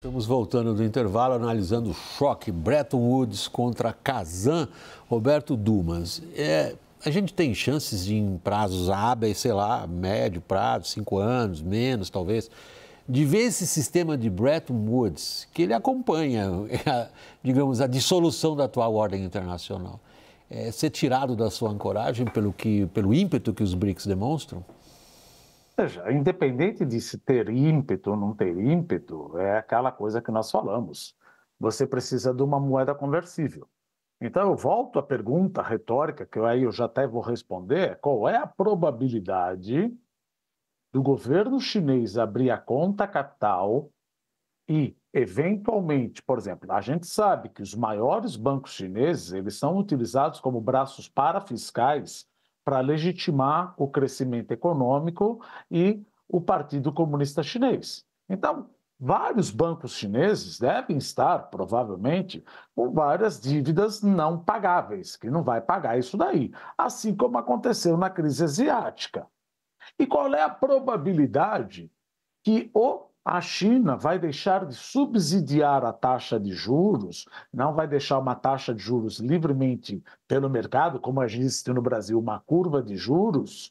Estamos voltando do intervalo, analisando o choque Bretton Woods contra Kazan. Roberto Dumas, a gente tem chances de, em prazos hábeis, sei lá, médio prazo, 5 anos, menos talvez, de ver esse sistema de Bretton Woods, que ele acompanha, digamos, a dissolução da atual ordem internacional, ser tirado da sua ancoragem pelo ímpeto que os BRICS demonstram? Veja, independente de se ter ímpeto ou não ter ímpeto, é aquela coisa que nós falamos. Você precisa de uma moeda conversível. Então, eu volto à pergunta retórica, que aí eu já até vou responder: qual é a probabilidade do governo chinês abrir a conta capital e, eventualmente, por exemplo, a gente sabe que os maiores bancos chineses, eles são utilizados como braços parafiscais para legitimar o crescimento econômico e o Partido Comunista Chinês. Então, vários bancos chineses devem estar, provavelmente, com várias dívidas não pagáveis, que não vai pagar isso daí, assim como aconteceu na crise asiática. E qual é a probabilidade que a China vai deixar de subsidiar a taxa de juros, não vai deixar uma taxa de juros livremente pelo mercado, como existe no Brasil, uma curva de juros,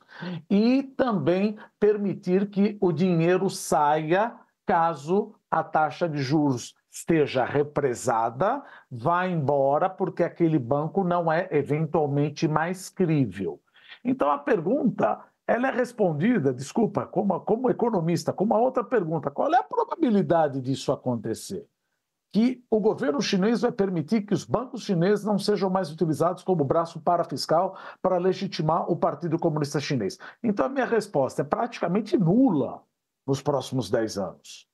e também permitir que o dinheiro saia caso a taxa de juros esteja represada, vá embora porque aquele banco não é eventualmente mais crível. Então a pergunta ela é respondida, desculpa, como economista, com uma outra pergunta: qual é a probabilidade disso acontecer? Que o governo chinês vai permitir que os bancos chineses não sejam mais utilizados como braço parafiscal para legitimar o Partido Comunista Chinês. Então a minha resposta é praticamente nula nos próximos 10 anos.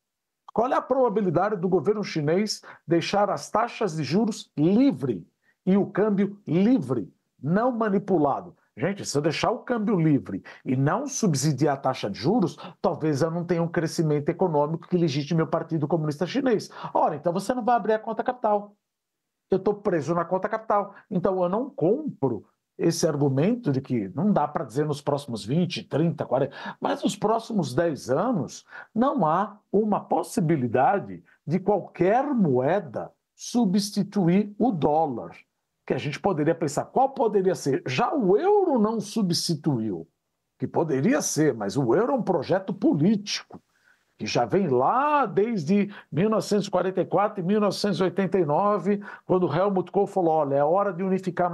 Qual é a probabilidade do governo chinês deixar as taxas de juros livre e o câmbio livre, não manipulado? Gente, se eu deixar o câmbio livre e não subsidiar a taxa de juros, talvez eu não tenha um crescimento econômico que legitime o Partido Comunista Chinês. Ora, então você não vai abrir a conta capital. Eu estou preso na conta capital. Então eu não compro esse argumento de que não dá para dizer nos próximos 20, 30, 40, mas nos próximos 10 anos não há uma possibilidade de qualquer moeda substituir o dólar. Que a gente poderia pensar, qual poderia ser? Já o euro não substituiu, que poderia ser, mas o euro é um projeto político, que já vem lá desde 1944 e 1989, quando Helmut Kohl falou: olha, é hora de unificar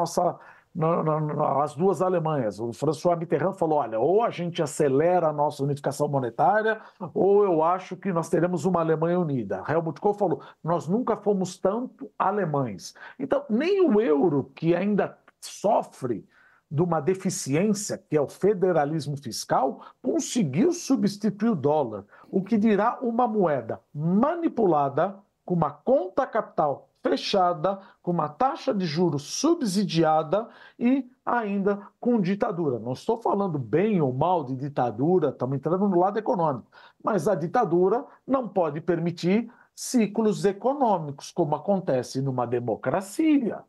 as duas Alemanhas. O François Mitterrand falou: olha, ou a gente acelera a nossa unificação monetária, ou eu acho que nós teremos uma Alemanha unida. Helmut Kohl falou: nós nunca fomos tanto alemães. Então, nem o euro, que ainda sofre de uma deficiência, que é o federalismo fiscal, conseguiu substituir o dólar. O que dirá uma moeda manipulada, com uma conta capital fechada, com uma taxa de juros subsidiada e ainda com ditadura. Não estou falando bem ou mal de ditadura, estamos entrando no lado econômico, mas a ditadura não pode permitir ciclos econômicos, como acontece numa democracia.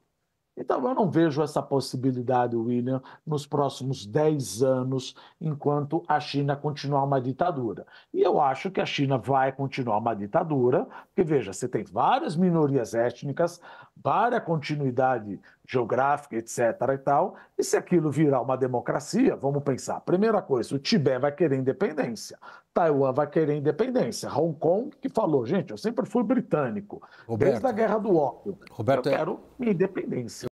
Então, eu não vejo essa possibilidade, William, nos próximos 10 anos, enquanto a China continuar uma ditadura. E eu acho que a China vai continuar uma ditadura, porque, veja, você tem várias minorias étnicas, várias continuidade geográfica, etc. e tal, e se aquilo virar uma democracia, vamos pensar, primeira coisa, o Tibete vai querer independência, Taiwan vai querer independência, Hong Kong, que falou: gente, eu sempre fui britânico, desde a Roberto, Guerra do Ópio, eu Roberto, quero minha independência.